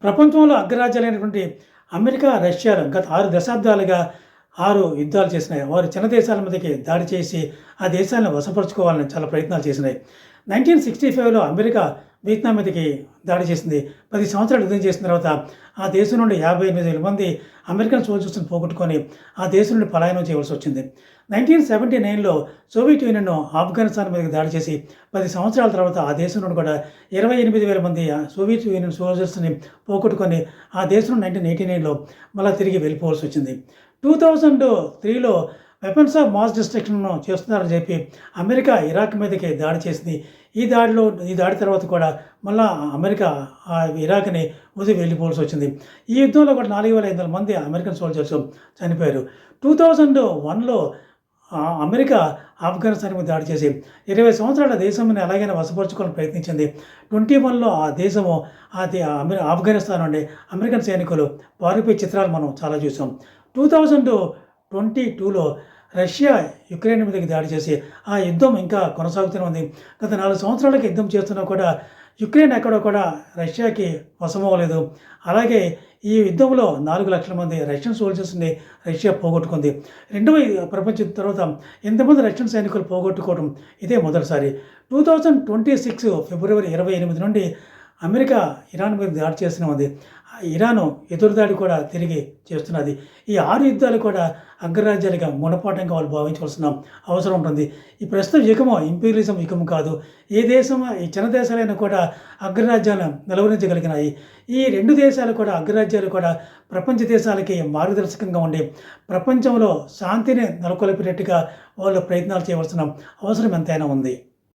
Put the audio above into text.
ప్రపంచంలో అగ్రరాజ్యాలైనటువంటి అమెరికా, రష్యాలు గత 6 దశాబ్దాలుగా 6 యుద్ధాలు చేసినాయి. వారు చిన్న దేశాల మీదకి దాడి చేసి ఆ దేశాలను వశపరుచుకోవాలని చాలా ప్రయత్నాలు చేసినాయి. 1965లో అమెరికా వియత్నాం మీదకి దాడి చేసింది. 10 సంవత్సరాలు యుద్ధం చేసిన తర్వాత ఆ దేశం నుండి 58,000 మంది అమెరికన్ సోల్జర్స్ని పోగొట్టుకొని ఆ దేశం నుండి పలాయనం చేయవలసి వచ్చింది. 1979లో సోవియట్ యూనియన్ ఆఫ్ఘనిస్తాన్ మీదకి దాడి చేసి 10 సంవత్సరాల తర్వాత ఆ దేశం నుండి కూడా 28,000 మంది సోవియట్ యూనియన్ సోల్జర్స్ని పోగొట్టుకొని ఆ దేశం 1989లో మళ్ళీ తిరిగి వెళ్ళిపోవాల్సి వచ్చింది. 2003లో వెపన్స్ ఆఫ్ మాస్ డిస్ట్రక్షన్ను చేస్తున్నారని చెప్పి అమెరికా ఇరాక్ మీదకి దాడి చేసింది. ఈ దాడి తర్వాత కూడా మళ్ళా అమెరికా ఆ ఇరాక్ని వదిలి వెళ్ళిపోవాల్సి వచ్చింది. ఈ యుద్ధంలో కూడా 4,500 మంది అమెరికన్ సోల్జర్స్ చనిపోయారు. 2001లో అమెరికా ఆఫ్ఘనిస్తాన్ మీద దాడి చేసి 20 సంవత్సరాల దేశంని ఎలాగైనా వశపరుచుకోవాలని ప్రయత్నించింది. 21లో ఆ దేశము ఆఫ్ఘనిస్తాన్ నుండి అమెరికన్ సైనికులు పారిపోయే చిత్రాలు మనం చాలా చూసాం. 2022లో రష్యా యుక్రెయిన్ మీదకి దాడి చేసి ఆ యుద్ధం ఇంకా కొనసాగుతూనే ఉంది. గత 4 సంవత్సరాలకి యుద్ధం చేస్తున్నా కూడా యుక్రెయిన్ ఎక్కడో కూడా రష్యాకి వశమవ్వలేదు. అలాగే ఈ యుద్ధంలో 4 లక్షల మంది రష్యన్ సోల్జర్స్ని రష్యా పోగొట్టుకుంది. రెండవ ప్రపంచ యుద్ధం తర్వాత ఎంతమంది రష్యన్ సైనికులు పోగొట్టుకోవడం ఇదే మొదటిసారి. 2026 ఫిబ్రవరి 28 నుండి అమెరికా ఇరాన్ మీద దాడి చేస్తూనే ఉంది. ఇరాను ఎదురుదాడి కూడా తిరిగి చేస్తున్నది. ఈ 6 యుద్ధాలు కూడా అగ్రరాజ్యాలుగా గుణపాఠంగా వాళ్ళు భావించవలసిన అవసరం ఉంటుంది. ఈ ప్రస్తుతం యుగము ఇంపీరియలిజం యుగం కాదు. ఈ చిన్న దేశాలైనా కూడా అగ్రరాజ్యాలను నిలవరించగలిగినాయి. ఈ 2 దేశాలు కూడా అగ్రరాజ్యాలు కూడా ప్రపంచ దేశాలకి మార్గదర్శకంగా ఉండి ప్రపంచంలో శాంతిని నెలకొల్పేటట్టుగా వాళ్ళు ప్రయత్నాలు చేయవలసిన అవసరం ఎంతైనా ఉంది.